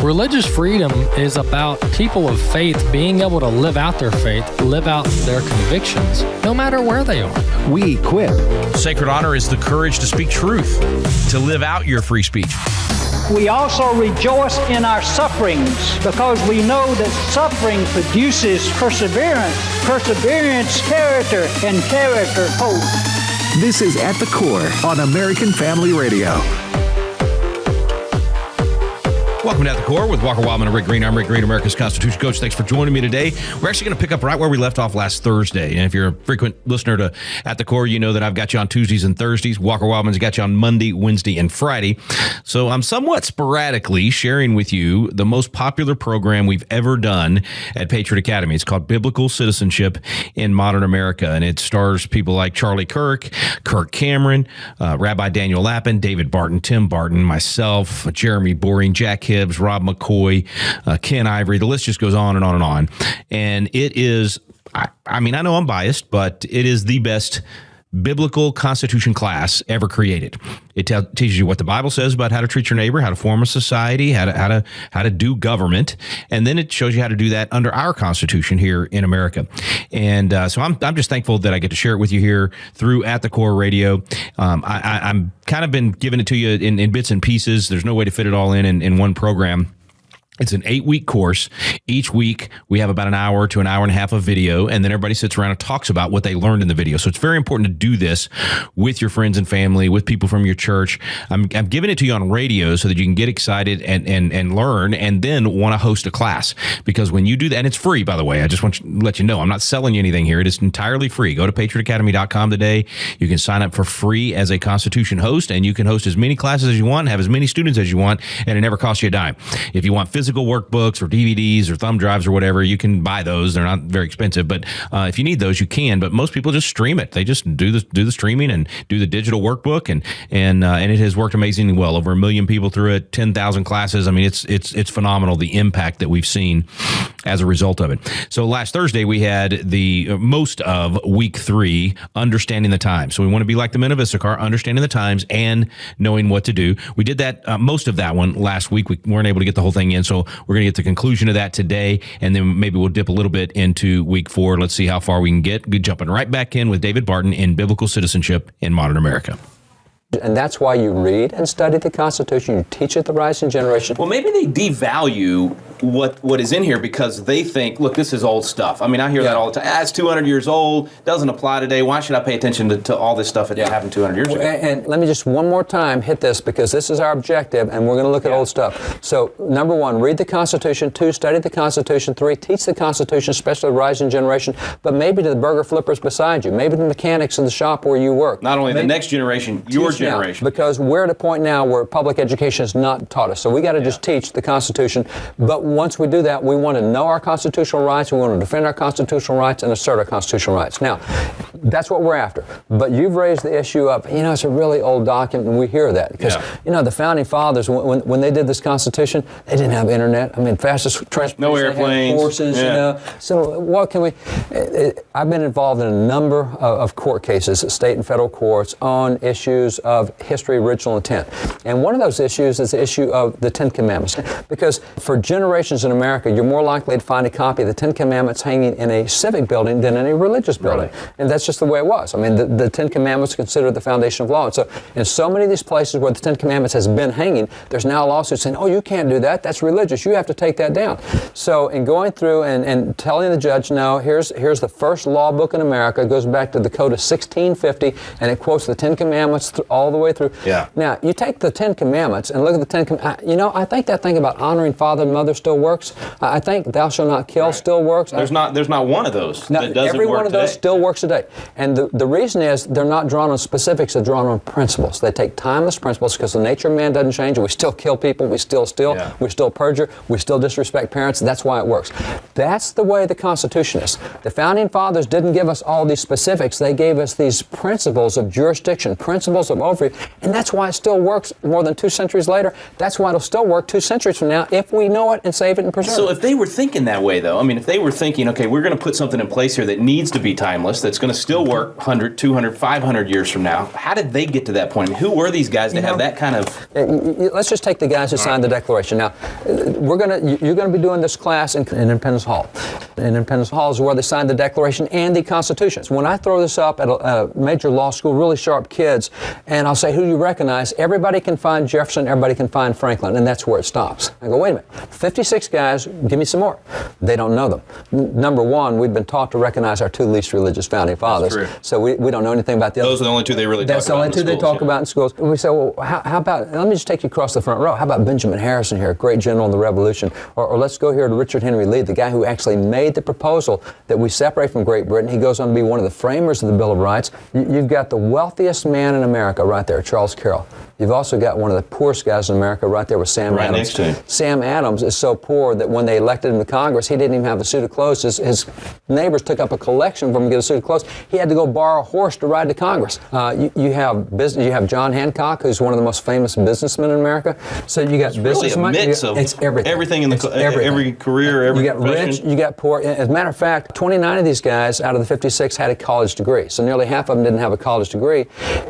Religious freedom is about people of faith being able to live out their faith, live out their convictions, no matter where they are. We equip. Sacred honor is the courage to speak truth, to live out your free speech. We also rejoice in our sufferings because we know that suffering produces perseverance, perseverance, character, and character, hope. This is At the Core on American Family Radio. Welcome to At the Core with Walker Wildman and Rick Green. I'm Rick Green, America's Constitution Coach. Thanks for joining me today. We're actually going to pick up right where we left off last Thursday. And if you're a frequent listener to At the Core, you know that I've got you on Tuesdays and Thursdays. Walker Wildman's got you on Monday, Wednesday, and Friday. So I'm somewhat sporadically sharing with you the most popular program we've ever done at Patriot Academy. It's called Biblical Citizenship in Modern America. And it stars people like Charlie Kirk Cameron, Rabbi Daniel Lappin, David Barton, Tim Barton, myself, Jeremy Boring, Jack Hibbs, Rob McCoy, Ken Ivory. The list just goes on and on and on. And it is, I mean, I know I'm biased, but it is the best biblical constitution class ever created. It teaches you what the Bible says about how to treat your neighbor, how to form a society, how to do government, and then it shows you how to do that under our Constitution here in America. And so I'm just thankful that I get to share it with you here through At the Core Radio. I'm kind of been giving it to you in bits and pieces. There's no way to fit it all in one program. It's an 8-week course. Each week, we have about an hour to an hour and a half of video, and then everybody sits around and talks about what they learned in the video. So it's very important to do this with your friends and family, with people from your church. I'm giving it to you on radio so that you can get excited and learn, and then want to host a class. Because when you do that, and it's free, by the way, I just want to let you know, I'm not selling you anything here. It is entirely free. Go to patriotacademy.com today. You can sign up for free as a Constitution host, and you can host as many classes as you want, have as many students as you want, and it never costs you a dime. If you want physical workbooks or DVDs or thumb drives or whatever, you can buy those. They're not very expensive, but if you need those, you can. But most people just stream it. They just do the streaming and do the digital workbook, and it has worked amazingly well. Over 1 million people through it, 10,000 classes. I mean, it's phenomenal, the impact that we've seen as a result of it. So last Thursday we had the most of week 3, understanding the times. So we want to be like the men of Issachar, understanding the times and knowing what to do. We did that most of that one last week. We weren't able to get the whole thing in, so we're going to get the conclusion of that today, and then maybe we'll dip a little bit into week 4. Let's see how far we can get. Good, jumping right back in with David Barton in Biblical Citizenship in Modern America. And that's why you read and study the Constitution. You teach it the rising generation. Well, maybe they devalue what is in here because they think, look, this is old stuff. I mean, I hear that all the time. It's 200 years old, doesn't apply today. Why should I pay attention to all this stuff that happened 200 years ago? And let me just one more time hit this, because this is our objective, and we're going to look at old stuff. So, number 1, read the Constitution. 2, study the Constitution. 3, teach the Constitution, especially the rising generation, but maybe to the burger flippers beside you, maybe the mechanics in the shop where you work. Not only the next generation, your generation. Because we're at a point now where public education has not taught us. So we got to just teach the Constitution. But once we do that, we want to know our constitutional rights. We want to defend our constitutional rights and assert our constitutional rights. Now, that's what we're after. But you've raised the issue of, it's a really old document, and we hear that. Because, the Founding Fathers, when they did this Constitution, they didn't have internet. I mean, fastest transportation. No airplanes. Horses, So what can we... I've been involved in a number of court cases, state and federal courts, on issues of history, original intent. And one of those issues is the issue of the 10 Commandments. Because for generations in America, you're more likely to find a copy of the 10 Commandments hanging in a civic building than in a religious building. Right. And that's just the way it was. I mean, the 10 Commandments are considered the foundation of law. And so in so many of these places where the 10 Commandments has been hanging, there's now lawsuits saying, oh, you can't do that. That's religious. You have to take that down. So in going through and telling the judge, no, here's the first law book in America. It goes back to the Code of 1650, and it quotes the 10 Commandments all the way through. Yeah. Now, you take the 10 Commandments and look at the 10 Commandments. I think that thing about honoring father and mother still works. I think thou shalt not kill still works. There's not one of those that doesn't work. Every one of those still works today. And the reason is they're not drawn on specifics, they're drawn on principles. They take timeless principles because the nature of man doesn't change. We still kill people, we still steal, we still perjure, we still disrespect parents. That's why it works. That's the way the Constitution is. The Founding Fathers didn't give us all these specifics. They gave us these principles of jurisdiction, principles of overview, and that's why it still works more than 2 centuries later. That's why it'll still work 2 centuries from now if we know it and save it and preserve it. So if they were thinking that way, though, I mean, if they were thinking, okay, we're going to put something in place here that needs to be timeless, that's going to still work 100, 200, 500 years from now, how did they get to that point? I mean, who were these guys to have that kind of... Let's just take the guys who signed the Declaration. Now, you're going to be doing this class in Independence Hall. And Independence Hall is where they signed the Declaration and the Constitution. When I throw this up at a major law school, really sharp kids, and I'll say, who do you recognize? Everybody can find Jefferson, everybody can find Franklin, and that's where it stops. I go, wait a minute, 56 guys, give me some more. They don't know them. Number one, we've been taught to recognize our two least religious founding fathers. That's true. So we don't know anything about the other. Those are the only two they really talk about. That's the only two they talk about in schools. And we say, well, how about, let me just take you across the front row. How about Benjamin Harrison here, a great general in the Revolution? Or let's go here to Richard Henry Lee, the guy who actually made the proposal that we separate from Great Britain. He goes on to be one of the framers of the Bill of Rights. You've got the wealthiest man in America right there, Charles Carroll. You've also got one of the poorest guys in America right there with Sam Adams. Next to him. Sam Adams is so poor that when they elected him to Congress, he didn't even have a suit of clothes. His neighbors took up a collection for him to get a suit of clothes. He had to go borrow a horse to ride to Congress. You have John Hancock, who's one of the most famous businessmen in America. So you got businessmen. Really a mix of it's everything in every career, every You got profession. rich, you got poor. As a matter of fact, 29 of these guys out of the 56 had a college degree. So nearly half of them didn't have a college degree.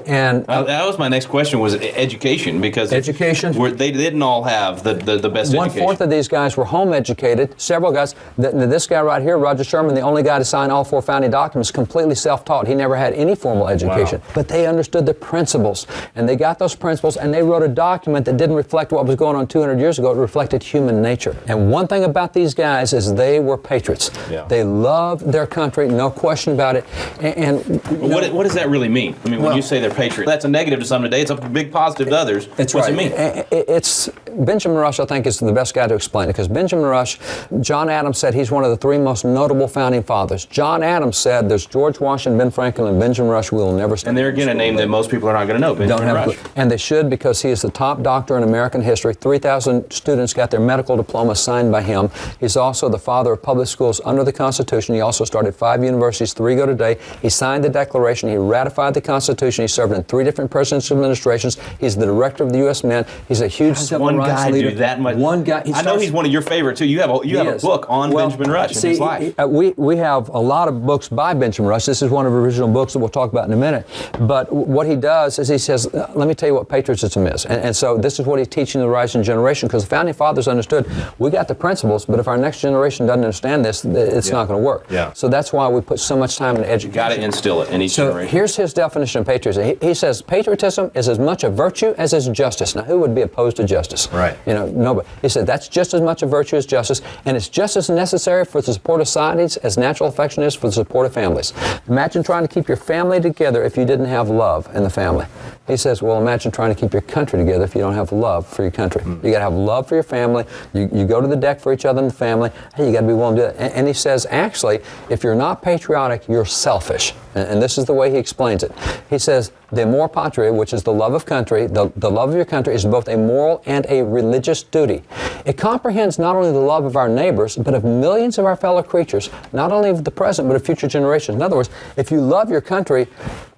And that was my next question, was education, because education. They didn't all have the best education. 1/4 of these guys were home educated. Several guys. This guy right here, Roger Sherman, the only guy to sign all 4 founding documents, completely self-taught. He never had any formal education. Wow. But they understood the principles, and they got those principles, and they wrote a document that didn't reflect what was going on 200 years ago. It reflected human nature. And one thing about these guys is they were patriots. Yeah. They loved their country, no question about it. And what does that really mean? I mean, when you say they're patriots, that's a negative to some today. It's a big positive to others. What's it mean? It's Benjamin Rush, I think, is the best guy to explain it, because Benjamin Rush, John Adams said he's one of the 3 most notable founding fathers. John Adams said there's George Washington, Ben Franklin, and Benjamin Rush. We will never stand. And they're again a name that most people are not going to know. Benjamin Rush. And they should, because he is the top doctor in American history. 3,000 students got their medical diploma signed by him. He's also the father of public schools under the Constitution. He also started 5 universities, 3 go today. He signed the Declaration. He ratified the Constitution. He served in 3 different presidential administrations. He's the director of the U.S. Mint. He's a huge civil rights leader. Do that much? One guy. I know he's one of your favorites too. You have a book on Benjamin Rush and his life. We have a lot of books by Benjamin Rush. This is one of the original books that we'll talk about in a minute. But what he does is he says, let me tell you what patriotism is. And so this is what he's teaching the rising generation, because the founding fathers understood we got the principles, but if our next generation doesn't understand this, it's not going to work. Yeah. So that's why we put so much time in education. You got to instill it in each generation. Here's his definition of patriotism. He says patriotism is as much a virtue as is justice. Now, who would be opposed to justice? Right. Nobody. He said that's just as much a virtue as justice, and it's just as necessary for the support of societies as natural affection is for the support of families. Imagine trying to keep your family together if you didn't have love in the family. He says, well, imagine trying to keep your country together if you don't have love for your country. You got to have love for your family. You go to the deck for each other in the family. Hey, you got to be willing to do that. And he says, actually, if you're not patriotic, you're selfish. And this is the way he explains it. He says, the amor patria, which is the love of country, the love of your country is both a moral and a religious duty. It comprehends not only the love of our neighbors, but of millions of our fellow creatures, not only of the present, but of future generations. In other words, if you love your country,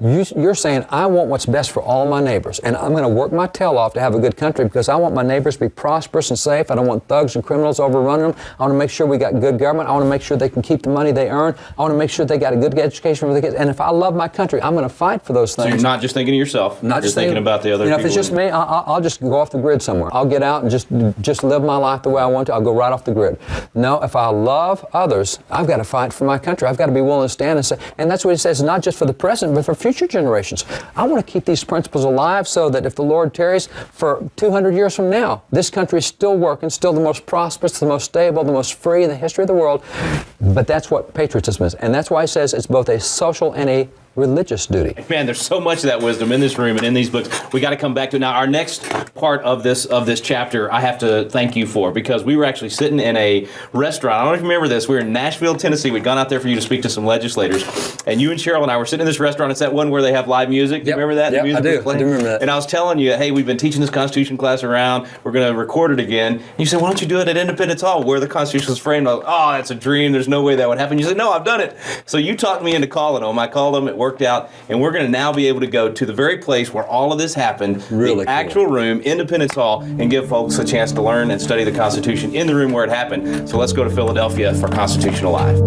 you're saying, I want what's best for all my neighbors, and I'm going to work my tail off to have a good country because I want my neighbors to be prosperous and safe. I don't want thugs and criminals overrunning them. I want to make sure we got good government. I want to make sure they can keep the money they earn. I want to make sure they got a good education for their kids. And if I love my country, I'm going to fight for those things. So you're not just thinking of yourself. Not just thinking about the other people. If it's just me, I'll just go off the grid somewhere. I'll get out and just live my life the way I want to. I'll go right off the grid. No, if I love others, I've got to fight for my country. I've got to be willing to stand and say, and that's what he says, not just for the present, but for future generations. I want to keep these principles alive so that if the Lord tarries for 200 years from now, this country is still working, still the most prosperous, the most stable, the most free in the history of the world. But that's what patriotism is. And that's why he says it's both a social and a religious duty. Man, there's so much of that wisdom in this room and in these books. We got to come back to it. Now, our next part of this chapter, I have to thank you for, because we were actually sitting in a restaurant. I don't know if you remember this. We were in Nashville, Tennessee. We'd gone out there for you to speak to some legislators. And you and Cheryl and I were sitting in this restaurant. It's that one where they have live music. Do you remember that? Yeah, I do. I do remember that. And I was telling you, hey, we've been teaching this Constitution class around. We're going to record it again. And you said, why don't you do it at Independence Hall where the Constitution is framed? I was, oh, that's a dream. There's no way that would happen. You said, no, I've done it. So you talked me into calling them. I called them. worked out, and we're going to now be able to go to the very place where all of this happened, Really the actual room, Independence Hall, and give folks a chance to learn and study the Constitution in the room where it happened. So let's go to Philadelphia for Constitution Alive.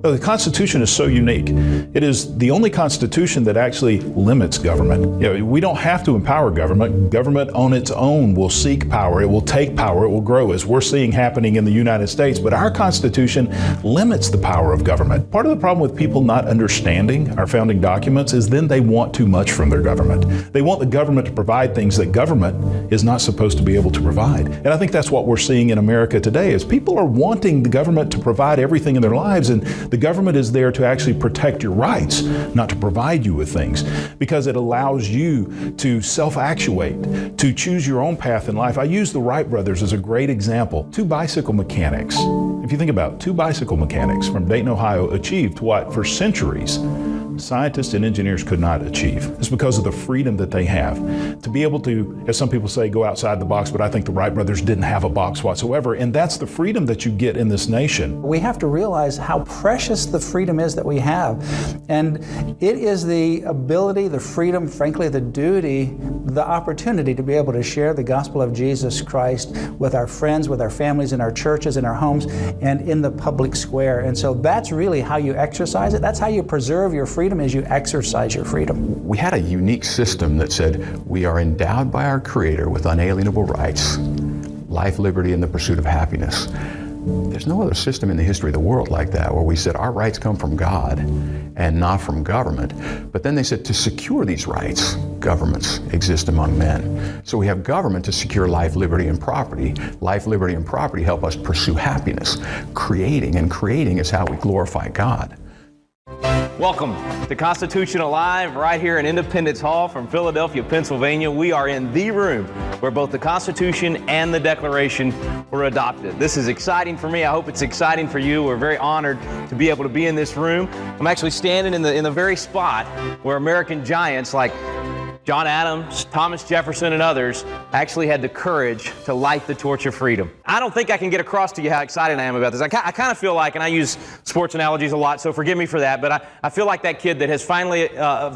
The Constitution is so unique. It is the only Constitution that actually limits government. We don't have to empower government. Government on its own will seek power. It will take power. It will grow, as we're seeing happening in the United States. But our Constitution limits the power of government. Part of the problem with people not understanding our founding documents is then they want too much from their government. They want the government to provide things that government is not supposed to be able to provide. And I think that's what we're seeing in America today, is people are wanting the government to provide everything in their lives, and the government is there to actually protect your rights, not to provide you with things, because it allows you to self-actuate, to choose your own path in life. I use the Wright brothers as a great example. Two bicycle mechanics. If you think about it, two bicycle mechanics from Dayton, Ohio achieved what for centuries scientists and engineers could not achieve. It's because of the freedom that they have to be able to, as some people say, go outside the box, but I think the Wright brothers didn't have a box whatsoever, and that's the freedom that you get in this nation. We have to realize how precious the freedom is that we have, and it is the ability, the freedom, frankly the duty, the opportunity to be able to share the gospel of Jesus Christ with our friends, with our families, in our churches, in our homes, and in the public square. And so that's really how you exercise it. That's how you preserve your freedom, as you exercise your freedom. We had a unique system that said we are endowed by our Creator with unalienable rights, life, liberty, and the pursuit of happiness. There's no other system in the history of the world like that, where we said our rights come from God and not from government. But then they said to secure these rights, governments exist among men. So we have government to secure life, liberty, and property. Life, liberty, and property help us pursue happiness. Creating is how we glorify God. Welcome to Constitution Alive right here in Independence Hall from Philadelphia, Pennsylvania. We are in the room where both the Constitution and the Declaration were adopted. This is exciting for me. I hope it's exciting for you. We're very honored to be able to be in this room. I'm actually standing in the very spot where American giants like John Adams, Thomas Jefferson, and others actually had the courage to light the torch of freedom. I don't think I can get across to you how excited I am about this. I kind of feel like, and I use sports analogies a lot, so forgive me for that, but I feel like that kid that has finally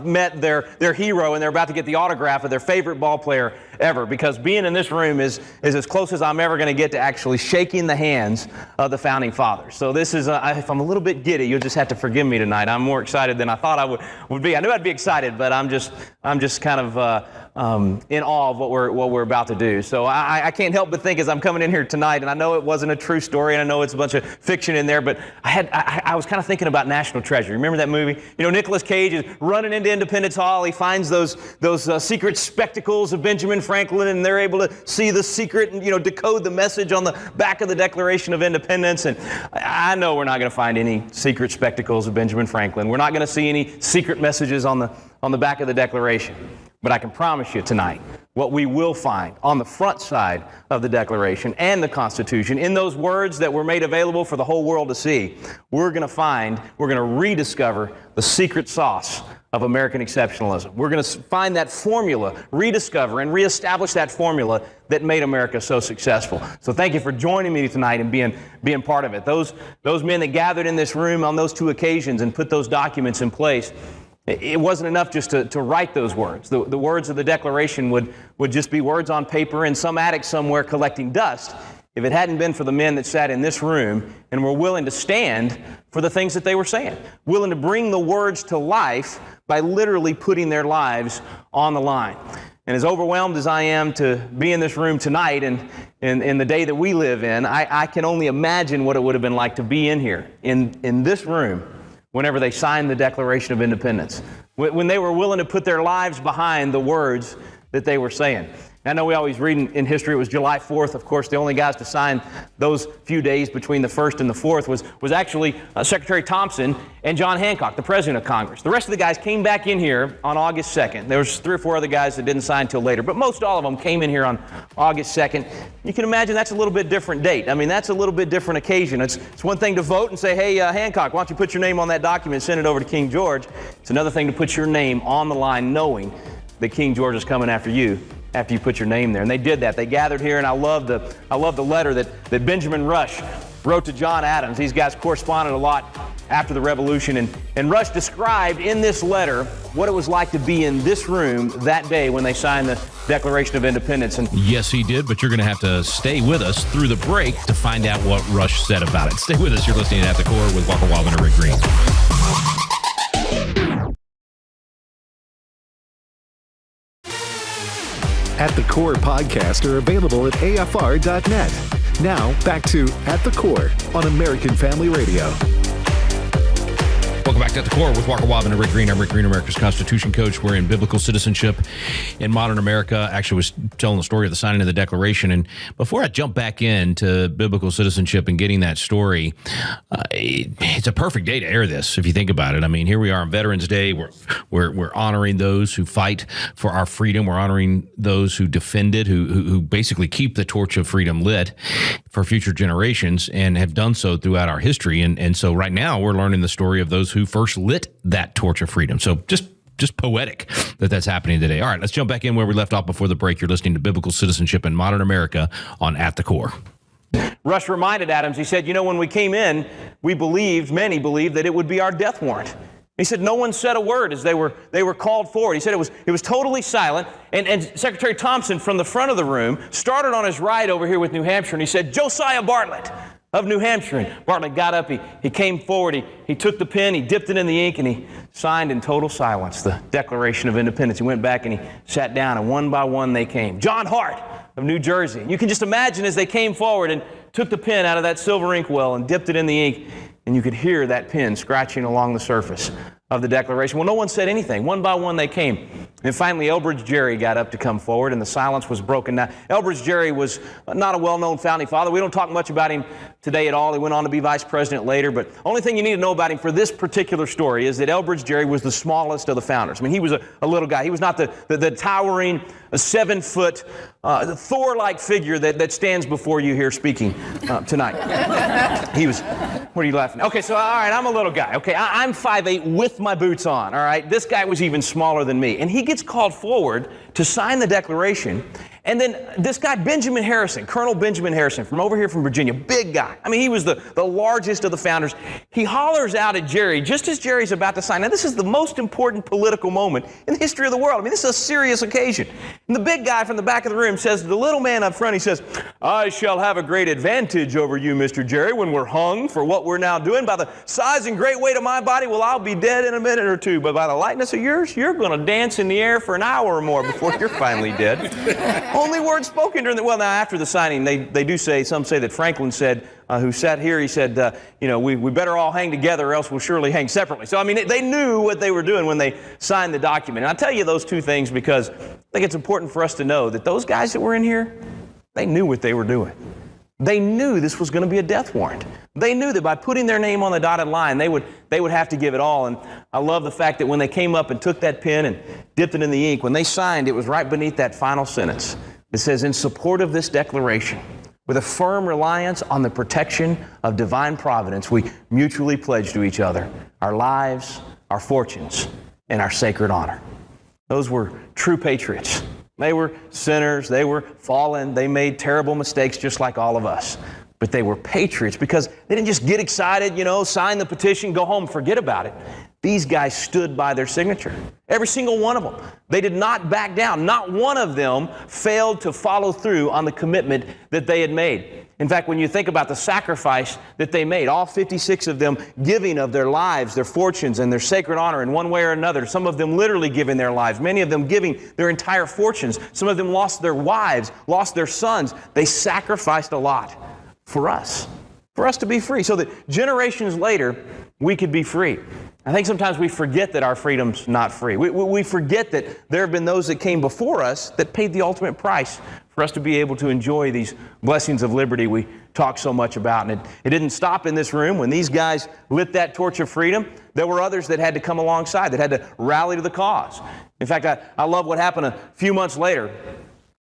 met their hero and they're about to get the autograph of their favorite ball player ever, because being in this room is as close as I'm ever going to get to actually shaking the hands of the Founding Fathers. So this is, if I'm a little bit giddy, you'll just have to forgive me tonight. I'm more excited than I thought I would be. I knew I'd be excited, but I'm just kind of in awe of what we're about to do. So I can't help but think as I'm coming in here tonight, and I know it wasn't a true story, and I know it's a bunch of fiction in there, but I was kind of thinking about National Treasure. Remember that movie? You know, Nicolas Cage is running into Independence Hall. He finds those secret spectacles of Benjamin Franklin, and they're able to see the secret and, decode the message on the back of the Declaration of Independence. And I know we're not going to find any secret spectacles of Benjamin Franklin. We're not going to see any secret messages on the back of the Declaration. But I can promise you tonight, what we will find on the front side of the Declaration and the Constitution, in those words that were made available for the whole world to see, we're going to rediscover the secret sauce of American exceptionalism. We're going to find that formula, rediscover and reestablish that formula that made America so successful. So thank you for joining me tonight and being part of it. Those men that gathered in this room on those two occasions and put those documents in place, it wasn't enough just to write those words. The words of the Declaration would just be words on paper in some attic somewhere collecting dust if it hadn't been for the men that sat in this room and were willing to stand for the things that they were saying, willing to bring the words to life by literally putting their lives on the line. And as overwhelmed as I am to be in this room tonight and in the day that we live in, I can only imagine what it would have been like to be in here, in this room, whenever they signed the Declaration of Independence, when they were willing to put their lives behind the words that they were saying. I know we always read in history it was July 4th. Of course, the only guys to sign those few days between the 1st and the 4th was actually Secretary Thompson and John Hancock, the President of Congress. The rest of the guys came back in here on August 2nd. There was 3 or 4 other guys that didn't sign till later, but most all of them came in here on August 2nd. You can imagine that's a little bit different date. I mean, that's a little bit different occasion. It's one thing to vote and say, hey, Hancock, why don't you put your name on that document and send it over to King George. It's another thing to put your name on the line knowing that King George is coming after you after you put your name there. And they did that. They gathered here, and I love the letter that Benjamin Rush wrote to John Adams. These guys corresponded a lot after the revolution, and Rush described in this letter what it was like to be in this room that day when they signed the Declaration of Independence. And yes, he did, but you're going to have to stay with us through the break to find out what Rush said about it. Stay with us. You're listening to At the Core with Walker Wildman and Rick Green. At the Core podcasts are available at afr.net. Now, back to At the Core on American Family Radio. Welcome back to At the Core with Walker Wildman and Rick Green. I'm Rick Green, America's Constitution coach. We're in biblical citizenship in modern America. Actually, was telling the story of the signing of the Declaration. And before I jump back into biblical citizenship and getting that story, it's a perfect day to air this, if you think about it. I mean, here we are on Veterans Day. We're honoring those who fight for our freedom. We're honoring those who defend it, who basically keep the torch of freedom lit for future generations and have done so throughout our history. And so right now we're learning the story of those who first lit that torch of freedom. So just poetic that that's happening today. All right, let's jump back in where we left off before the break. You're listening to Biblical Citizenship in Modern America on At the Core. Rush reminded Adams, he said, when we came in, many believed that it would be our death warrant. He said no one said a word as they were called forward. He said it was totally silent. And Secretary Thompson from the front of the room started on his right over here with New Hampshire, and he said, Josiah Bartlett of New Hampshire. And Bartlett got up, he came forward, he took the pen, he dipped it in the ink, and he signed in total silence the Declaration of Independence. He went back and he sat down, and one by one they came. John Hart of New Jersey. And you can just imagine as they came forward and took the pen out of that silver ink well and dipped it in the ink, and you could hear that pen scratching along the surface of the Declaration. Well, no one said anything. One by one they came. And finally, Elbridge Gerry got up to come forward, and the silence was broken. Now, Elbridge Gerry was not a well-known founding father. We don't talk much about him today at all. He went on to be vice president later, but only thing you need to know about him for this particular story is that Elbridge Gerry was the smallest of the founders. I mean, he was a little guy. He was not the towering 7-foot Thor-like figure that stands before you here speaking tonight. He was, what are you laughing at? Okay, so all right, I'm a little guy. Okay, I'm 5'8" with my boots on, all right? This guy was even smaller than me. And he gets called forward to sign the Declaration. And then this guy, Benjamin Harrison, Colonel Benjamin Harrison, from over here from Virginia, big guy. I mean, he was the largest of the founders. He hollers out at Gerry just as Gerry's about to sign. Now, this is the most important political moment in the history of the world. I mean, this is a serious occasion. And the big guy from the back of the room says to the little man up front, he says, I shall have a great advantage over you, Mr. Gerry, when we're hung for what we're now doing. By the size and great weight of my body, well, I'll be dead in a minute or two. But by the lightness of yours, you're going to dance in the air for an hour or more before you're finally dead. Only words spoken during now after the signing, they do say, some say that Franklin said, who sat here, he said, we better all hang together or else we'll surely hang separately. So, I mean, they knew what they were doing when they signed the document. And I tell you those two things because I think it's important for us to know that those guys that were in here, they knew what they were doing. They knew this was going to be a death warrant. They knew that by putting their name on the dotted line, they would have to give it all. And I love the fact that when they came up and took that pen and dipped it in the ink, when they signed, it was right beneath that final sentence. It says, in support of this declaration, with a firm reliance on the protection of divine providence, we mutually pledge to each other our lives, our fortunes, and our sacred honor. Those were true patriots. They were sinners. They were fallen. They made terrible mistakes just like all of us. But they were patriots because they didn't just get excited, sign the petition, go home, forget about it. These guys stood by their signature. Every single one of them. They did not back down. Not one of them failed to follow through on the commitment that they had made. In fact, when you think about the sacrifice that they made, all 56 of them giving of their lives, their fortunes, and their sacred honor in one way or another, some of them literally giving their lives, many of them giving their entire fortunes, some of them lost their wives, lost their sons. They sacrificed a lot for us to be free, so that generations later, we could be free. I think sometimes we forget that our freedom's not free. We forget that there have been those that came before us that paid the ultimate price for us to be able to enjoy these blessings of liberty we talk so much about. And it didn't stop in this room. When these guys lit that torch of freedom, there were others that had to come alongside, that had to rally to the cause. In fact, I love what happened a few months later.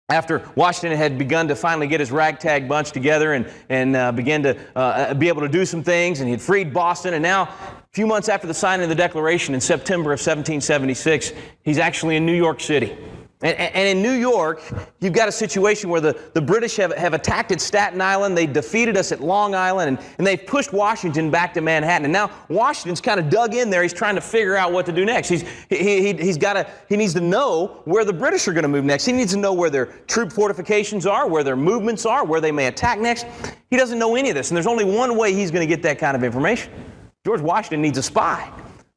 After Washington had begun to finally get his ragtag bunch together and began to be able to do some things, and he had freed Boston, and now, a few months after the signing of the Declaration in September of 1776, he's actually in New York City. And in New York, you've got a situation where the British have attacked at Staten Island. They defeated us at Long Island, and they've pushed Washington back to Manhattan. And now Washington's kind of dug in there. He's trying to figure out what to do next. He needs to know where the British are going to move next. He needs to know where their troop fortifications are, where their movements are, where they may attack next. He doesn't know any of this, and there's only one way he's going to get that kind of information. George Washington needs a spy.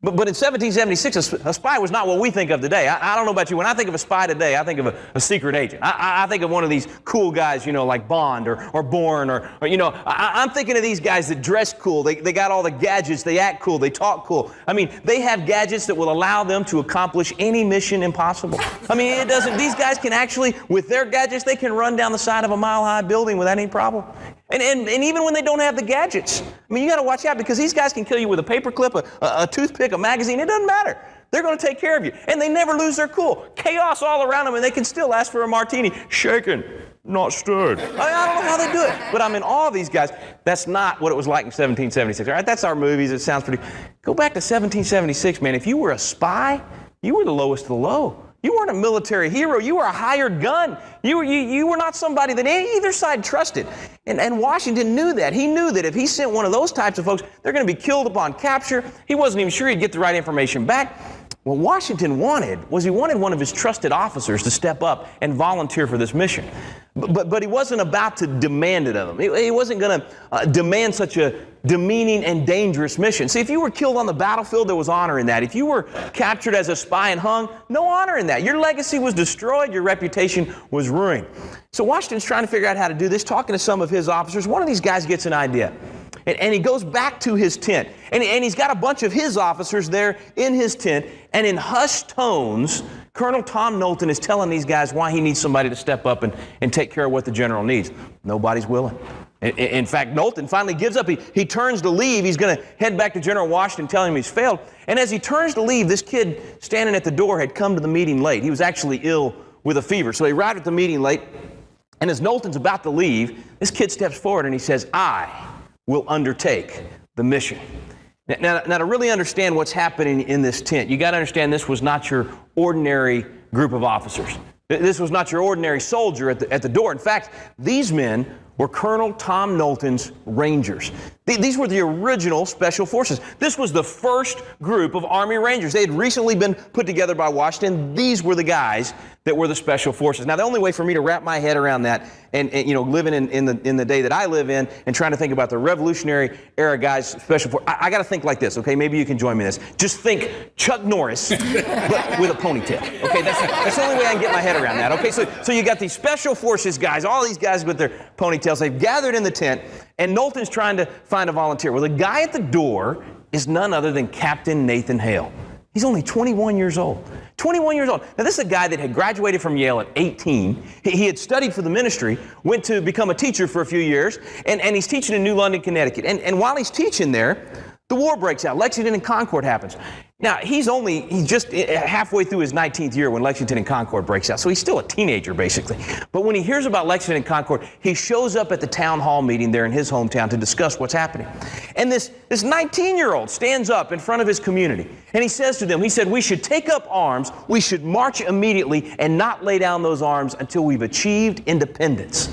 But in 1776, a spy was not what we think of today. I don't know about you. When I think of a spy today, I think of a secret agent. I think of one of these cool guys, like Bond or Bourne or I'm thinking of these guys that dress cool. They got all the gadgets. They act cool. They talk cool. I mean, they have gadgets that will allow them to accomplish any mission impossible. I mean, these guys can actually, with their gadgets, they can run down the side of a mile-high building without any problem. And even when they don't have the gadgets, I mean, you got to watch out because these guys can kill you with a paperclip, a toothpick, a magazine. It doesn't matter. They're going to take care of you. And they never lose their cool. Chaos all around them, and they can still ask for a martini. Shaken, not stirred. I don't know how they do it. But I'm in awe of these guys. That's not what it was like in 1776. All right, that's our movies. It sounds pretty. Go back to 1776, man. If you were a spy, you were the lowest of the low. You weren't a military hero. You were a hired gun. You were not somebody that either side trusted. And Washington knew that. He knew that if he sent one of those types of folks, they're going to be killed upon capture. He wasn't even sure he'd get the right information back. What Washington wanted was one of his trusted officers to step up and volunteer for this mission. But he wasn't about to demand it of him. He wasn't going to demand such a demeaning and dangerous mission. See, if you were killed on the battlefield, there was honor in that. If you were captured as a spy and hung, no honor in that. Your legacy was destroyed. Your reputation was ruined. So Washington's trying to figure out how to do this, talking to some of his officers. One of these guys gets an idea. And he goes back to his tent. And he's got a bunch of his officers there in his tent. And in hushed tones, Colonel Tom Knowlton is telling these guys why he needs somebody to step up and take care of what the general needs. Nobody's willing. In fact, Knowlton finally gives up. He turns to leave. He's going to head back to General Washington, telling him he's failed. And as he turns to leave, this kid standing at the door had come to the meeting late. He was actually ill with a fever. So he arrived at the meeting late. And as Knowlton's about to leave, this kid steps forward and he says, "I will undertake the mission." Now, to really understand what's happening in this tent, you got to understand this was not your ordinary group of officers. This was not your ordinary soldier at the door. In fact, these men were Colonel Tom Knowlton's Rangers. These were the original Special Forces. This was the first group of Army Rangers. They had recently been put together by Washington. These were the guys that were the Special Forces. Now, the only way for me to wrap my head around that, and living in the day that I live in, and trying to think about the Revolutionary era guys, Special Forces, I got to think like this. Okay, maybe you can join me in this. Just think Chuck Norris, but with a ponytail. Okay, that's the only way I can get my head around that. Okay, so you got these Special Forces guys, all these guys with their ponytails. They've gathered in the tent, and Knowlton's trying to find a volunteer. Well, the guy at the door is none other than Captain Nathan Hale. He's only 21 years old. 21 years old. Now, this is a guy that had graduated from Yale at 18. He had studied for the ministry, went to become a teacher for a few years, and he's teaching in New London, Connecticut. And while he's teaching there, the war breaks out. Lexington and Concord happens. Now, he's just halfway through his 19th year when Lexington and Concord breaks out. So he's still a teenager, basically. But when he hears about Lexington and Concord, he shows up at the town hall meeting there in his hometown to discuss what's happening. And this 19-year-old stands up in front of his community, and he says to them, he said, "We should take up arms, we should march immediately, and not lay down those arms until we've achieved independence."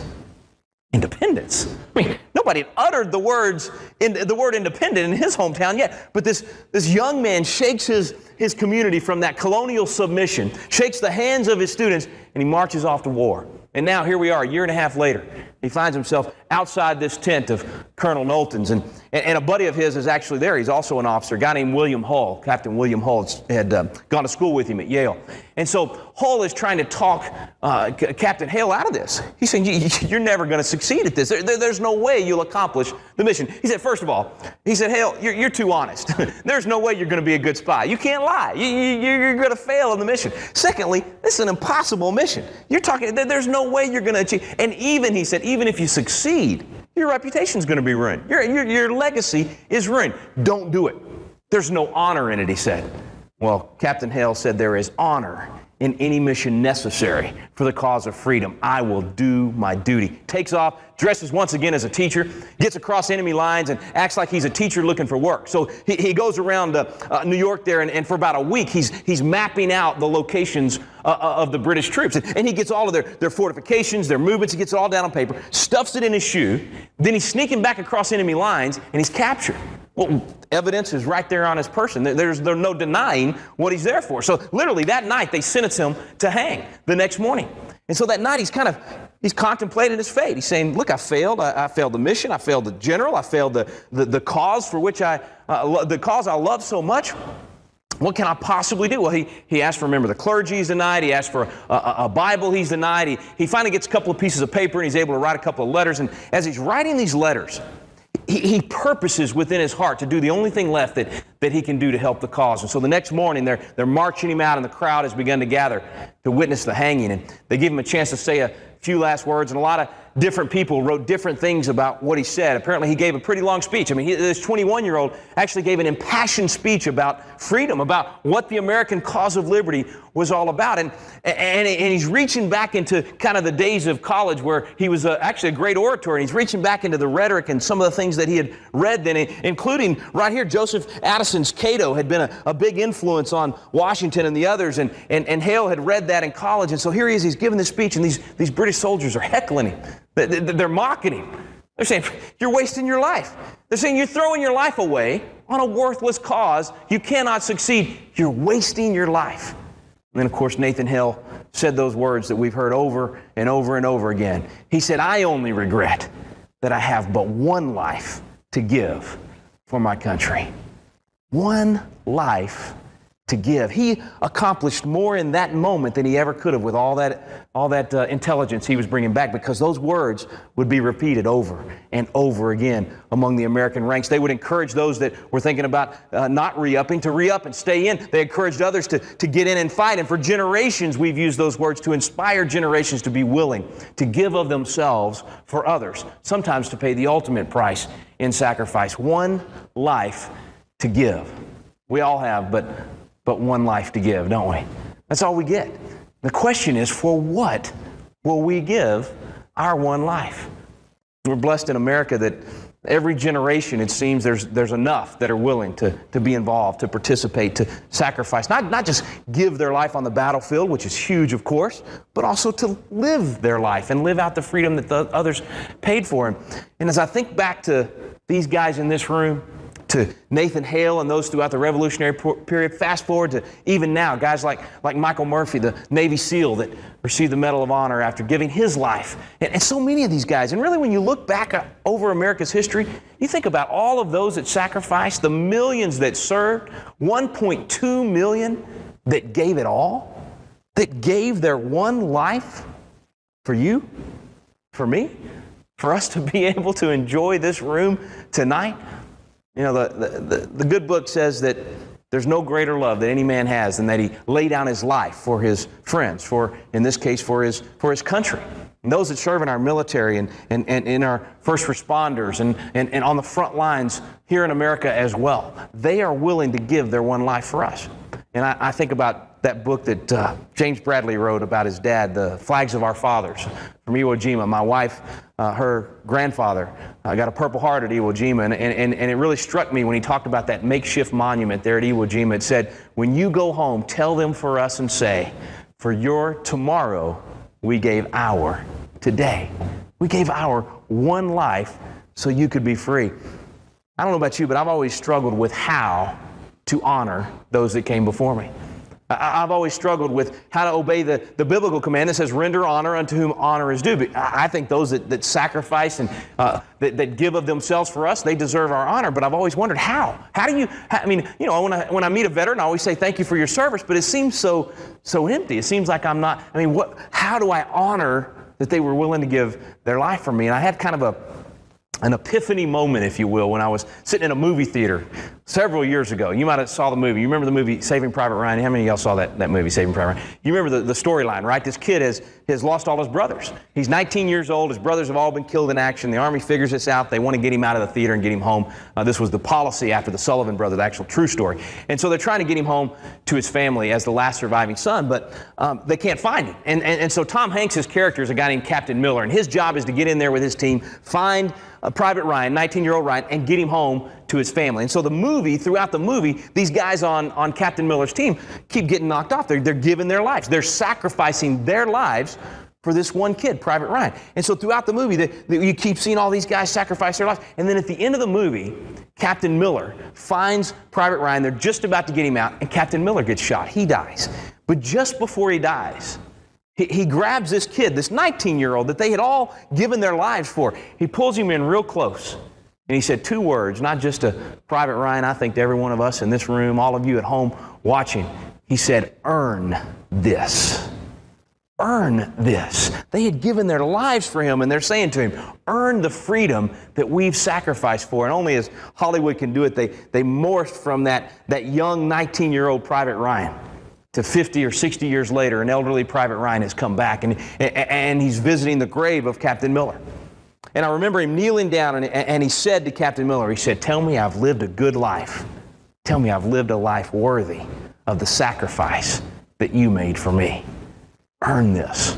Independence? I mean, nobody had uttered the word independent in his hometown yet. But this young man shakes his community from that colonial submission, shakes the hands of his students, and he marches off to war. And now here we are, a year and a half later. He finds himself outside this tent of Colonel Knowlton's, and a buddy of his is actually there. He's also an officer, a guy named William Hull. Captain William Hull had gone to school with him at Yale. And so Hull is trying to talk Captain Hale out of this. He's saying, "You're never going to succeed at this. There's no way you'll accomplish the mission." He said, first of all, he said, "Hale, you're too honest. There's no way you're going to be a good spy. You can't lie. You're going to fail in the mission. Secondly, this is an impossible mission. You're talking, there's no way you're going to achieve. And even," he said, "even if you succeed, your reputation's going to be ruined. Your legacy is ruined. Don't do it. There's no honor in it," he said. Well, Captain Hale said there is honor in any mission necessary for the cause of freedom. I will do my duty. Takes off, dresses once again as a teacher, gets across enemy lines and acts like he's a teacher looking for work. So he goes around New York there, and for about a week he's mapping out the locations of the British troops. And he gets all of their fortifications, their movements, he gets it all down on paper, stuffs it in his shoe, then he's sneaking back across enemy lines and he's captured. Well, evidence is right there on his person. There's no denying what he's there for. So literally that night they sentence him to hang the next morning. And so that night he's contemplating his fate. He's saying, look, I failed. I failed the mission. I failed the general. I failed the cause for which the cause I love so much. What can I possibly do? Well, he asked for a member of the clergy he's denied. He asked for a Bible he's denied. He finally gets a couple of pieces of paper and he's able to write a couple of letters. And as he's writing these letters, he purposes within his heart to do the only thing left that he can do to help the cause. And so the next morning, they're marching him out, and the crowd has begun to gather to witness the hanging. And they give him a chance to say a few last words, and a lot of different people wrote different things about what he said. Apparently, he gave a pretty long speech. I mean, this 21-year-old actually gave an impassioned speech about freedom, about what the American cause of liberty was all about. And he's reaching back into kind of the days of college where he was actually a great orator, and he's reaching back into the rhetoric and some of the things that he had read then, including right here, Joseph Addison's Cato had been a big influence on Washington and the others, and Hale had read that in college. And so here he is, he's giving this speech, and these British soldiers are heckling him. They're mocking him. They're saying, you're wasting your life. They're saying, you're throwing your life away on a worthless cause. You cannot succeed. You're wasting your life. And then, of course, Nathan Hale said those words that we've heard over and over and over again. He said, I only regret that I have but one life to give for my country. One life to give. He accomplished more in that moment than he ever could have with all that intelligence he was bringing back, because those words would be repeated over and over again among the American ranks. They would encourage those that were thinking about not re-upping to re-up and stay in. They encouraged others to get in and fight. And for generations, we've used those words to inspire generations to be willing to give of themselves for others, sometimes to pay the ultimate price in sacrifice. One life to give. We all have, but one life to give, don't we? That's all we get. The question is, for what will we give our one life? We're blessed in America that every generation, it seems, there's enough that are willing to be involved, to participate, to sacrifice, not just give their life on the battlefield, which is huge, of course, but also to live their life and live out the freedom that the others paid for. And as I think back to these guys in this room, to Nathan Hale and those throughout the Revolutionary period, fast forward to even now, guys like Michael Murphy, the Navy SEAL that received the Medal of Honor after giving his life, and so many of these guys. And really, when you look back over America's history, you think about all of those that sacrificed, the millions that served, 1.2 million that gave it all, that gave their one life for you, for me, for us to be able to enjoy this room tonight. You know, the good book says that there's no greater love that any man has than that he lay down his life for his friends, for, in this case, for his country. And those that serve in our military and in our first responders and on the front lines here in America as well, they are willing to give their one life for us. And I think about that book that James Bradley wrote about his dad, The Flags of Our Fathers, from Iwo Jima. My wife, her grandfather, got a Purple Heart at Iwo Jima, and it really struck me when he talked about that makeshift monument there at Iwo Jima. It said, when you go home, tell them for us and say, for your tomorrow, we gave our today. We gave our one life so you could be free. I don't know about you, but I've always struggled with how to honor those that came before me. I've always struggled with how to obey the biblical command that says, render honor unto whom honor is due. But I think those that sacrifice and that give of themselves for us, they deserve our honor. But I've always wondered how. How do you, I mean, you know, when I meet a veteran, I always say thank you for your service, but it seems so empty. It seems like I'm not, I mean, how do I honor that they were willing to give their life for me? And I had kind of an epiphany moment, if you will, when I was sitting in a movie theater several years ago. You might have saw the movie. You remember the movie Saving Private Ryan? How many of y'all saw that movie, Saving Private Ryan? You remember the storyline, right? This kid has lost all his brothers. He's 19 years old. His brothers have all been killed in action. The Army figures this out. They want to get him out of the theater and get him home. This was the policy after the Sullivan brothers, the actual true story. And so they're trying to get him home to his family as the last surviving son, but they can't find him. And so Tom Hanks' character is a guy named Captain Miller, and his job is to get in there with his team, find Private Ryan, 19-year-old Ryan, and get him home to his family. And so throughout the movie, these guys on Captain Miller's team keep getting knocked off. They're giving their lives. They're sacrificing their lives for this one kid, Private Ryan. And so throughout the movie, you keep seeing all these guys sacrifice their lives. And then at the end of the movie, Captain Miller finds Private Ryan. They're just about to get him out, and Captain Miller gets shot. He dies. But just before he dies, he grabs this kid, this 19-year-old that they had all given their lives for. He pulls him in real close, and he said 2 words, not just to Private Ryan, I think to every one of us in this room, all of you at home watching. He said, "Earn this. Earn this." They had given their lives for him, and they're saying to him, earn the freedom that we've sacrificed for. And only as Hollywood can do it, they morphed from that young 19-year-old Private Ryan to 50 or 60 years later, an elderly Private Ryan has come back, and he's visiting the grave of Captain Miller. And I remember him kneeling down, and he said to Captain Miller, he said, "Tell me I've lived a good life. Tell me I've lived a life worthy of the sacrifice that you made for me. Earn this."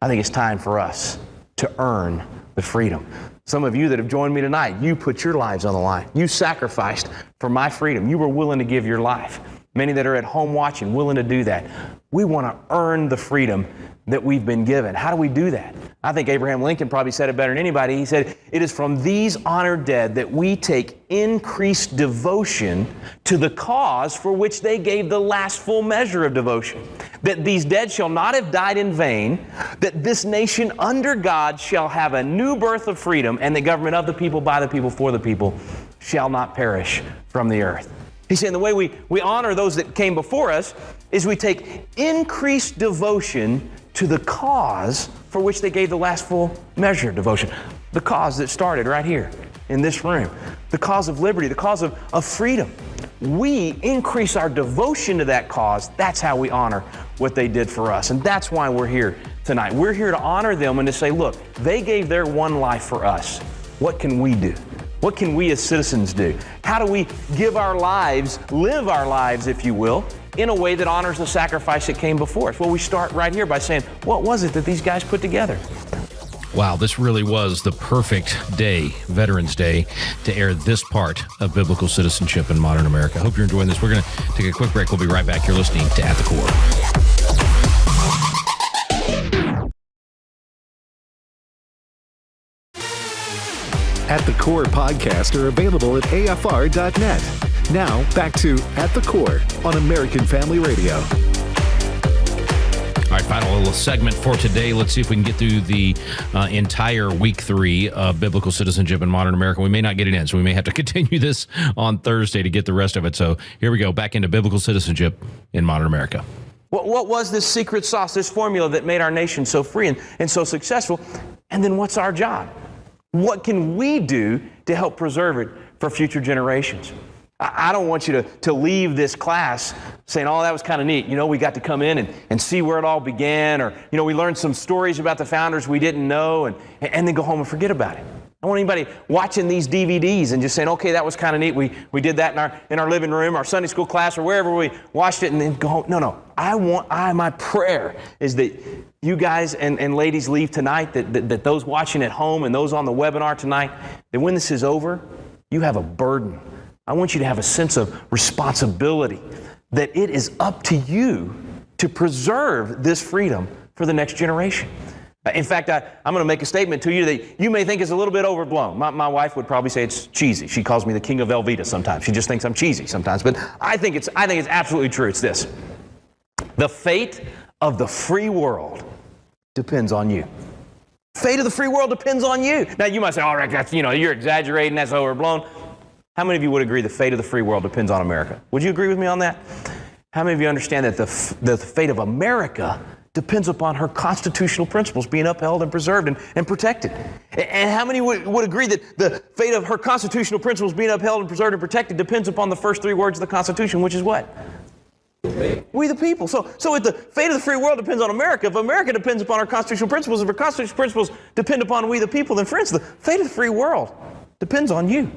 I think it's time for us to earn the freedom. Some of you that have joined me tonight, you put your lives on the line. You sacrificed for my freedom. You were willing to give your life. Many that are at home watching, willing to do that. We want to earn the freedom that we've been given. How do we do that? I think Abraham Lincoln probably said it better than anybody. He said, "It is from these honored dead that we take increased devotion to the cause for which they gave the last full measure of devotion. That these dead shall not have died in vain, that this nation under God shall have a new birth of freedom, and the government of the people, by the people, for the people, shall not perish from the earth." He's saying the way we honor those that came before us is we take increased devotion to the cause for which they gave the last full measure of devotion. The cause that started right here in this room. The cause of liberty, the cause of freedom. We increase our devotion to that cause. That's how we honor what they did for us. And that's why we're here tonight. We're here to honor them and to say, look, they gave their one life for us. What can we do? What can we as citizens do? How do we give our lives, live our lives, if you will, in a way that honors the sacrifice that came before us? Well, we start right here by saying, what was it that these guys put together? Wow, this really was the perfect day, Veterans Day, to air this part of biblical citizenship in modern America. I hope you're enjoying this. We're going to take a quick break. We'll be right back. You're listening to At the Core. At the Core podcasts are available at AFR.net. Now, back to At the Core on American Family Radio. All right, final little segment for today. Let's see if we can get through the entire week 3 of biblical citizenship in modern America. We may not get it in, so we may have to continue this on Thursday to get the rest of it. So here we go, back into biblical citizenship in modern America. What was this secret sauce, this formula that made our nation so free and so successful? And then what's our job? What can we do to help preserve it for future generations? I don't want you to leave this class saying, oh, that was kind of neat. You know, we got to come in and see where it all began, or, you know, we learned some stories about the founders we didn't know, and then go home and forget about it. I don't want anybody watching these DVDs and just saying, okay, that was kind of neat. We did that in our living room, our Sunday school class, or wherever we watched it, and then go home. No. My prayer is that you guys and ladies leave tonight, that those watching at home and those on the webinar tonight, that when this is over, you have a burden. I want you to have a sense of responsibility, that it is up to you to preserve this freedom for the next generation. In fact, I'm going to make a statement to you that you may think is a little bit overblown. My wife would probably say it's cheesy. She calls me the king of Velveeta sometimes. She just thinks I'm cheesy sometimes. But I think it's absolutely true. It's this. The fate of the free world depends on you. Fate of the free world depends on you. Now, you might say, all right, that's, you're exaggerating. That's overblown. How many of you would agree the fate of the free world depends on America? Would you agree with me on that? How many of you understand that the fate of America depends upon her constitutional principles being upheld and preserved and protected. And how many would agree that the fate of her constitutional principles being upheld and preserved and protected depends upon the first three words of the Constitution, which is what? We the people. So if the fate of the free world depends on America, if America depends upon our constitutional principles, if our constitutional principles depend upon we the people, then friends, the fate of the free world depends on you.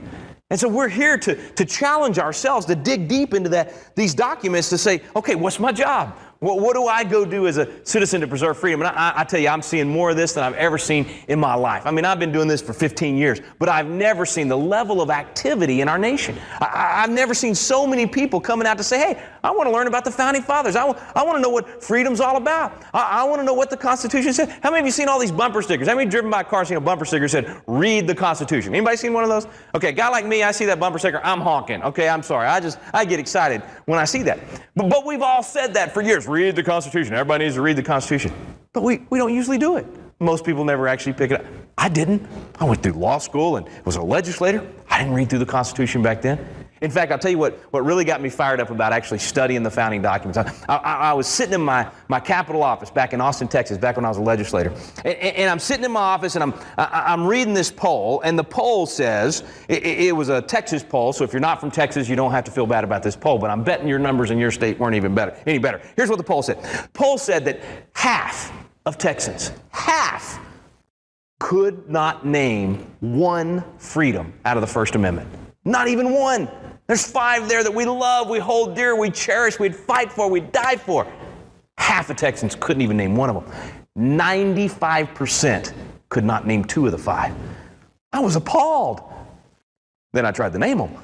And so we're here to challenge ourselves, to dig deep into these documents to say, okay, what's my job? What do I go do as a citizen to preserve freedom? And I tell you, I'm seeing more of this than I've ever seen in my life. I mean, I've been doing this for 15 years, but I've never seen the level of activity in our nation. I've never seen so many people coming out to say, hey, I want to learn about the Founding Fathers. I want to know what freedom's all about. I want to know what the Constitution said. How many of you seen all these bumper stickers? How many driven by a car seen a bumper sticker that said, read the Constitution? Anybody seen one of those? Okay, a guy like me, I see that bumper sticker, I'm honking. Okay, I'm sorry. I get excited when I see that. But we've all said that for years. Read the Constitution. Everybody needs to read the Constitution. But we don't usually do it. Most people never actually pick it up. I didn't. I went through law school and was a legislator. I didn't read through the Constitution back then. In fact, I'll tell you what really got me fired up about actually studying the founding documents. I was sitting in my Capitol office back in Austin, Texas, back when I was a legislator. And I'm sitting in my office and I'm reading this poll, and the poll says, it was a Texas poll, so if you're not from Texas, you don't have to feel bad about this poll, but I'm betting your numbers in your state weren't any better. Here's what the poll said. The poll said that half of Texans, could not name one freedom out of the First Amendment. Not even one. There's 5 there that we love, we hold dear, we cherish, we'd fight for, we'd die for. Half of Texans couldn't even name one of them. 95% could not name 2 of the 5. I was appalled. Then I tried to name them.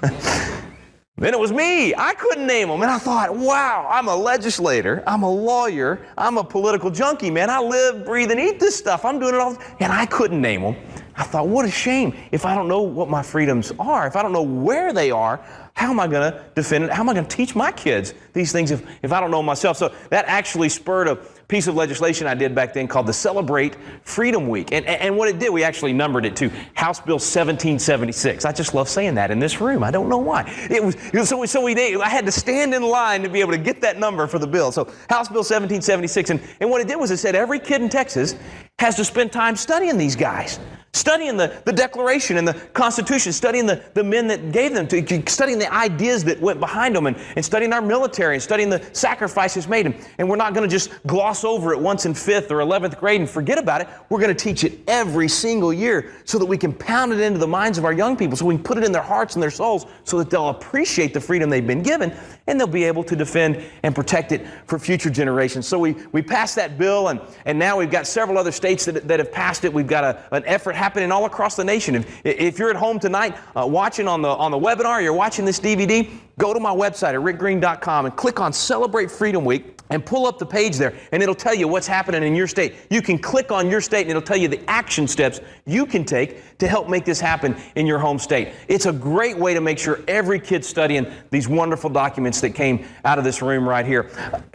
Then it was me. I couldn't name them. And I thought, wow, I'm a legislator, I'm a lawyer, I'm a political junkie, man. I live, breathe, and eat this stuff. I'm doing it all. And I couldn't name them. I thought, what a shame. If I don't know what my freedoms are, if I don't know where they are, how am I going to defend it? How am I going to teach my kids these things if I don't know myself? So that actually spurred a piece of legislation I did back then called the Celebrate Freedom Week. And what it did, we actually numbered it to House Bill 1776. I just love saying that in this room. I don't know why. I had to stand in line to be able to get that number for the bill. So House Bill 1776. And what it did was it said every kid in Texas has to spend time studying these guys. Studying the Declaration and the Constitution, studying the men that gave them, studying the ideas that went behind them, and studying our military, and studying the sacrifices made. And we're not going to just gloss over it once in 5th or 11th grade and forget about it. We're going to teach it every single year so that we can pound it into the minds of our young people, so we can put it in their hearts and their souls so that they'll appreciate the freedom they've been given, and they'll be able to defend and protect it for future generations. So we passed that bill, and now we've got several other states that have passed it. We've got an effort happening all across the nation. If you're at home tonight watching on the webinar, you're watching this DVD, go to my website at rickgreen.com and click on Celebrate Freedom Week and pull up the page there, and it'll tell you what's happening in your state. You can click on your state and it'll tell you the action steps you can take to help make this happen in your home state. It's a great way to make sure every kid's studying these wonderful documents that came out of this room right here.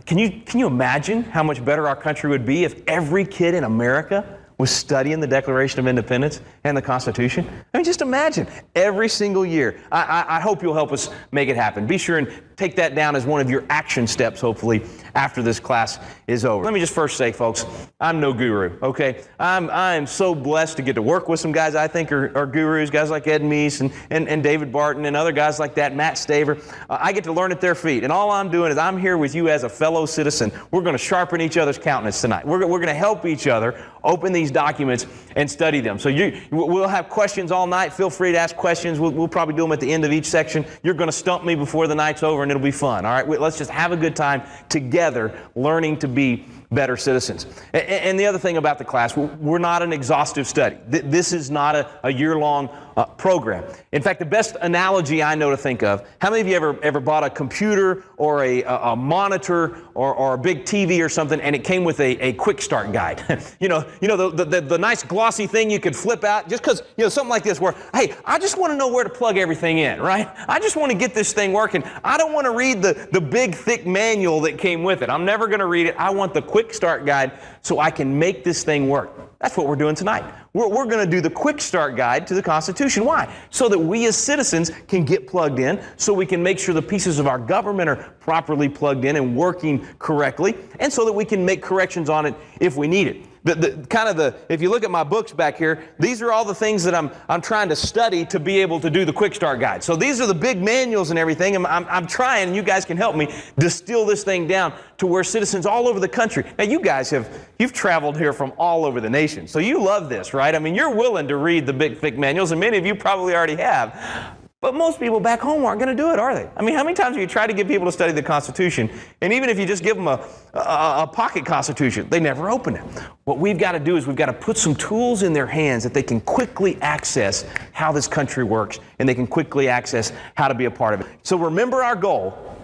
Can you imagine how much better our country would be if every kid in America was studying the Declaration of Independence and the Constitution? I mean, just imagine every single year. I hope you'll help us make it happen. Be sure and take that down as one of your action steps, hopefully, after this class is over. Let me just first say, folks, I'm no guru, okay? I'm so blessed to get to work with some guys I think are gurus, guys like Ed Meese and David Barton and other guys like that, Matt Staver. I get to learn at their feet, and all I'm doing is I'm here with you as a fellow citizen. We're going to sharpen each other's countenance tonight. We're going to help each other open these documents and study them. So we'll have questions all night. Feel free to ask questions. We'll probably do them at the end of each section. You're going to stump me before the night's over, and it'll be fun. All right, let's just have a good time together learning to be better citizens. And the other thing about the class, we're not an exhaustive study. This is not a year-long program. In fact, the best analogy I know to think of, how many of you ever bought a computer or a monitor or a big TV or something, and it came with a quick start guide? the nice glossy thing you could flip out, just because, something like this where, hey, I just want to know where to plug everything in, right? I just want to get this thing working. I don't want to read the big, thick manual that came with it. I'm never going to read it. I want the quick quick start guide so I can make this thing work. That's what we're doing tonight. We're going to do the quick start guide to the Constitution. Why? So that we as citizens can get plugged in, so we can make sure the pieces of our government are properly plugged in and working correctly, and so that we can make corrections on it if we need it. If you look at my books back here, these are all the things that I'm trying to study to be able to do the quick start guide. So these are the big manuals and everything, and I'm trying, and you guys can help me distill this thing down to where citizens all over the country. Now you guys you've traveled here from all over the nation, so you love this, right? I mean, you're willing to read the big thick manuals, and many of you probably already have. But most people back home aren't going to do it, are they? I mean, how many times have you tried to get people to study the Constitution, and even if you just give them a pocket Constitution, they never open it? What we've got to do is we've got to put some tools in their hands that they can quickly access how this country works, and they can quickly access how to be a part of it. So remember our goal.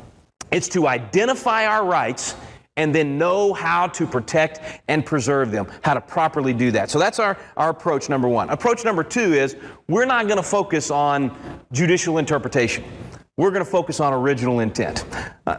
It's to identify our rights and then know how to protect and preserve them, how to properly do that. So that's our approach number one. Approach number two is we're not going to focus on judicial interpretation. We're going to focus on original intent.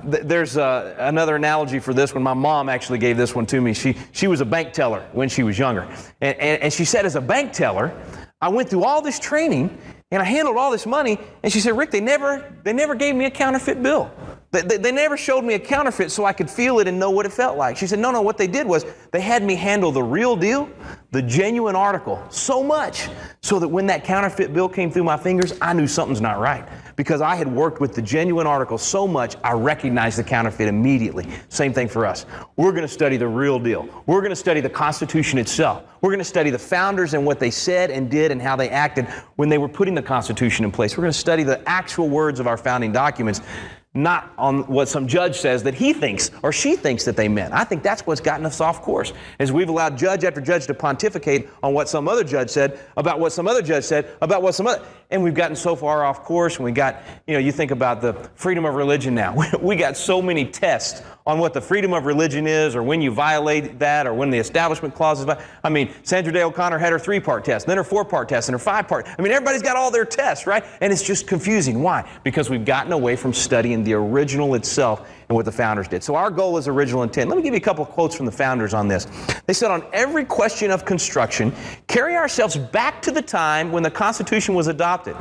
There's another analogy for this one. My mom actually gave this one to me. She was a bank teller when she was younger. And she said, as a bank teller, I went through all this training and I handled all this money. And she said, Rick, they never gave me a counterfeit bill. They never showed me a counterfeit so I could feel it and know what it felt like. She said, no, what they did was they had me handle the real deal, the genuine article, so much so that when that counterfeit bill came through my fingers, I knew something's not right. Because I had worked with the genuine article so much, I recognized the counterfeit immediately. Same thing for us. We're going to study the real deal. We're going to study the Constitution itself. We're going to study the founders and what they said and did and how they acted when they were putting the Constitution in place. We're going to study the actual words of our founding documents, not on what some judge says that he thinks or she thinks that they meant. I think that's what's gotten us off course, is we've allowed judge after judge to pontificate on what some other judge said about what some other judge said about what some other, and we've gotten so far off course. And we got, you think about the freedom of religion now. We got so many tests on what the freedom of religion is, or when you violate that, or when the Establishment Clause is violated. I mean, Sandra Day O'Connor had her 3-part test, then her 4-part test, and her 5-part. I mean, everybody's got all their tests, right? And it's just confusing. Why? Because we've gotten away from studying the original itself and what the founders did. So our goal is original intent. Let me give you a couple of quotes from the founders on this. They said, on every question of construction, carry ourselves back to the time when the Constitution was adopted.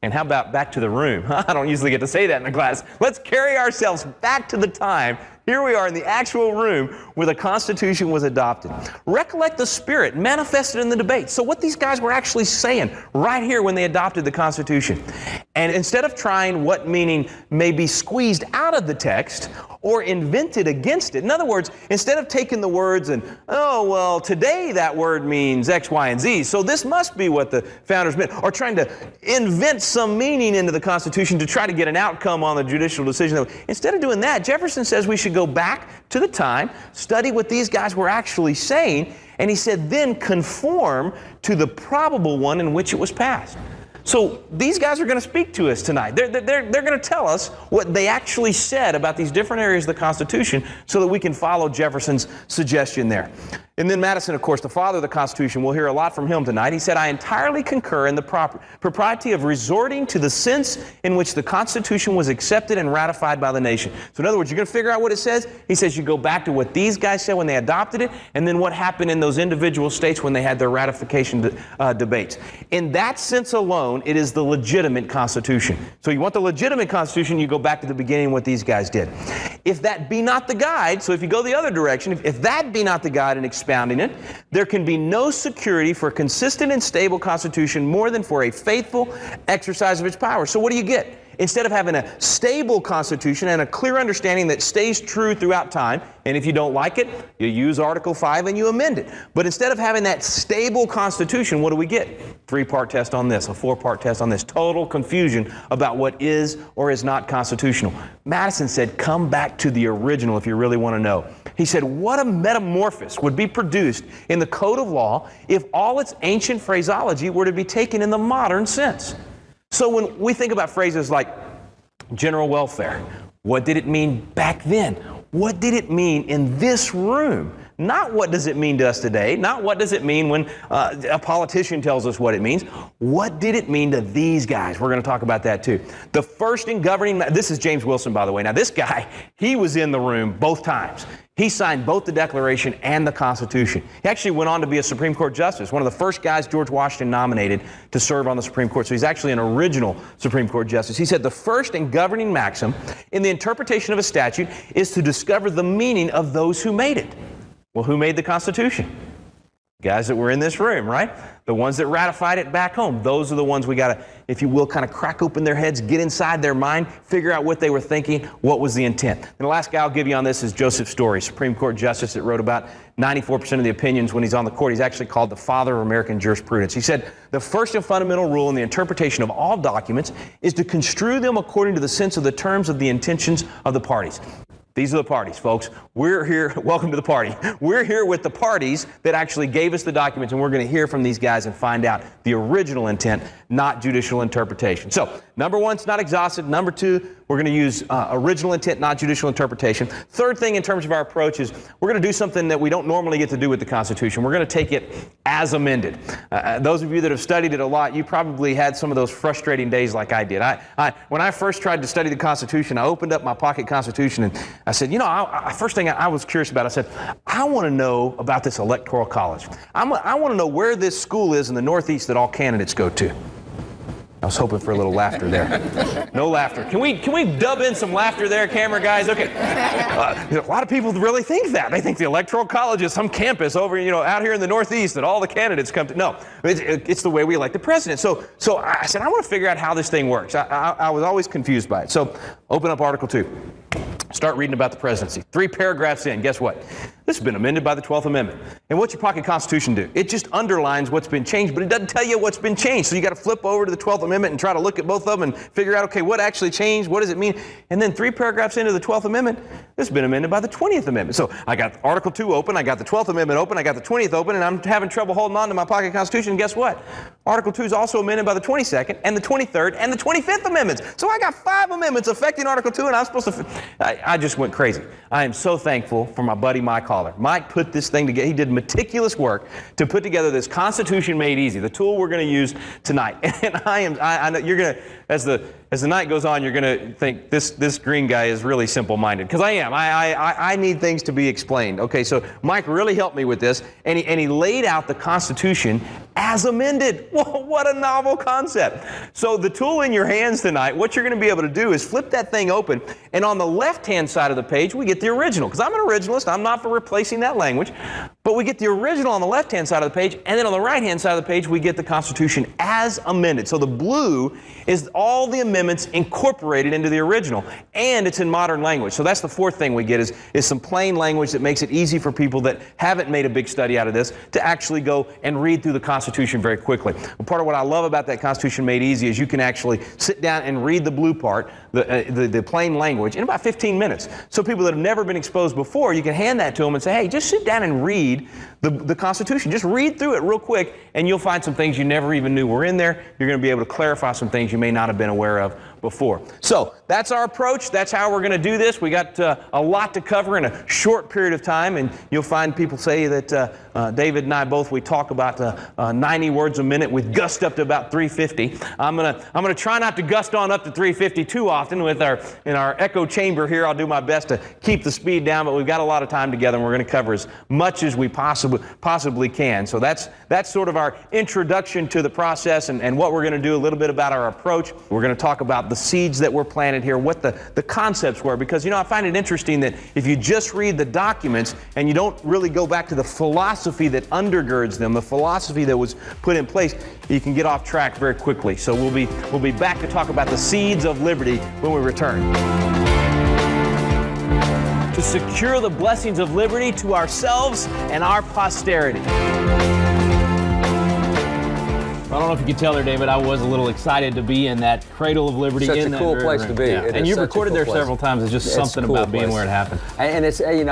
And how about back to the room? I don't usually get to say that in a class. Let's carry ourselves back to the time. Here we are in the actual room where the Constitution was adopted. Recollect the spirit manifested in the debate. So what these guys were actually saying right here when they adopted the Constitution. And instead of trying what meaning may be squeezed out of the text or invented against it. In other words, instead of taking the words and, oh, well, today that word means X, Y, and Z, so this must be what the founders meant, or trying to invent some meaning into the Constitution to try to get an outcome on the judicial decision. Instead of doing that, Jefferson says we should go back to the time, study what these guys were actually saying, and he said, then conform to the probable one in which it was passed. So these guys are going to speak to us tonight. They're going to tell us what they actually said about these different areas of the Constitution so that we can follow Jefferson's suggestion there. And then Madison, of course, the father of the Constitution, we'll hear a lot from him tonight. He said, I entirely concur in the propriety of resorting to the sense in which the Constitution was accepted and ratified by the nation. So in other words, you're going to figure out what it says. He says you go back to what these guys said when they adopted it, and then what happened in those individual states when they had their ratification debates. In that sense alone, it is the legitimate Constitution. So you want the legitimate Constitution, you go back to the beginning what these guys did. If that be not the guide, so if you go the other direction, if that be not the guide in expounding it, there can be no security for a consistent and stable Constitution more than for a faithful exercise of its power. So what do you get? Instead of having a stable Constitution and a clear understanding that stays true throughout time, and if you don't like it, you use Article 5 and you amend it. But instead of having that stable Constitution, what do we get? 3-part test on this, a 4-part test on this. Total confusion about what is or is not constitutional. Madison said, come back to the original if you really want to know. He said, what a metamorphosis would be produced in the code of law if all its ancient phraseology were to be taken in the modern sense. So when we think about phrases like general welfare, what did it mean back then? What did it mean in this room? Not what does it mean to us today, not what does it mean when a politician tells us what it means. What did it mean to these guys? We're going to talk about that too. The first in governing, this is James Wilson, by the way. Now this guy, he was in the room both times. He signed both the Declaration and the Constitution. He actually went on to be a Supreme Court justice, one of the first guys George Washington nominated to serve on the Supreme Court. So he's actually an original Supreme Court justice. He said the first and governing maxim in the interpretation of a statute is to discover the meaning of those who made it. Well, who made the Constitution? Guys that were in this room, right? The ones that ratified it back home. Those are the ones we got to, if you will, kind of crack open their heads, get inside their mind, figure out what they were thinking, what was the intent. And the last guy I'll give you on this is Joseph Story, Supreme Court justice that wrote about 94% of the opinions when he's on the court. He's actually called the father of American jurisprudence. He said, the first and fundamental rule in the interpretation of all documents is to construe them according to the sense of the terms of the intentions of the parties. These are the parties, folks. We're here. Welcome to the party. We're here with the parties that actually gave us the documents, and we're going to hear from these guys and find out the original intent, not judicial interpretation. So, number one, it's not exhaustive. Number two, we're going to use original intent, not judicial interpretation. Third thing in terms of our approach is we're going to do something that we don't normally get to do with the Constitution. We're going to take it as amended. Those of you that have studied it a lot, you probably had some of those frustrating days like I did. When I first tried to study the Constitution, I opened up my pocket Constitution and I said, you know, first thing I was curious about, I said, I want to know about this Electoral College. I want to know where this school is in the Northeast that all candidates go to. I was hoping for a little laughter there. No laughter. Can we dub in some laughter there, camera guys? Okay. A lot of people really think that. They think the Electoral College is some campus over, out here in the Northeast that all the candidates come to. No, it's the way we elect the president. So I said, I want to figure out how this thing works. I was always confused by it. So open up Article 2. Start reading about the presidency. 3 paragraphs in, guess what? This has been amended by the 12th Amendment. And what's your pocket Constitution do? It just underlines what's been changed, but it doesn't tell you what's been changed. So you got to flip over to the 12th Amendment and try to look at both of them and figure out, okay, what actually changed? What does it mean? And then 3 paragraphs into the 12th Amendment, this has been amended by the 20th Amendment. So I got Article 2 open, I got the 12th Amendment open, I got the 20th open, and I'm having trouble holding on to my pocket Constitution. And guess what? Article 2 is also amended by the 22nd and the 23rd and the 25th Amendments. So I got 5 amendments affecting Article 2, and I'm supposed to... I just went crazy. I am so thankful for my buddy Mike Holler. Mike put this thing together. He did meticulous work to put together this Constitution Made Easy, the tool we're going to use tonight. And I know you're going to, as the night goes on, you're going to think this green guy is really simple-minded, because I am. I need things to be explained. Okay, so Mike really helped me with this, and he laid out the Constitution as amended. Whoa, what a novel concept. So the tool in your hands tonight, what you're going to be able to do is flip that thing open, and on the left-hand side of the page, we get the original, because I'm an originalist. I'm not for replacing that language, but we get the original on the left-hand side of the page, and then on the right-hand side of the page, we get the Constitution as amended. So the blue is all the amendments incorporated into the original, and it's in modern language. So that's the fourth thing we get is some plain language that makes it easy for people that haven't made a big study out of this to actually go and read through the Constitution very quickly. Well, part of what I love about that Constitution Made Easy is you can actually sit down and read the blue part, the plain language, in about 15 minutes. So people that have never been exposed before, you can hand that to them and say, hey, just sit down and read the Constitution. Just read through it real quick, and you'll find some things you never even knew were in there. You're going to be able to clarify some things you may not have been aware of before. So that's our approach. That's how we're going to do this. We got a lot to cover in a short period of time, and you'll find people say that David and I both, we talk about 90 words a minute. We've gusted up to about 350. I'm gonna try not to gust on up to 350 too often in our echo chamber here. I'll do my best to keep the speed down, but we've got a lot of time together, and we're going to cover as much as we possibly can. So that's sort of our introduction to the process and what we're going to do, a little bit about our approach. We're going to talk about the seeds that were planted here, what the concepts were, because I find it interesting that if you just read the documents and you don't really go back to the philosophy that undergirds them, the philosophy that was put in place, you can get off track very quickly. So we'll be back to talk about the seeds of liberty when we return. To secure the blessings of liberty to ourselves and our posterity. I don't know if you could tell there, David, I was a little excited to be in that cradle of liberty. Such a cool place to be. Yeah. And you've recorded there several times. It's just something about being where it happened. And it's, I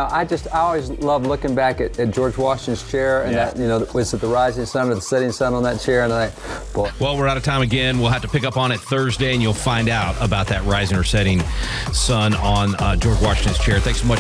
always love looking back at George Washington's chair, and that, was it the rising sun or the setting sun on that chair? And I think, boy. Well, we're out of time again. We'll have to pick up on it Thursday, and you'll find out about that rising or setting sun on George Washington's chair. Thanks so much.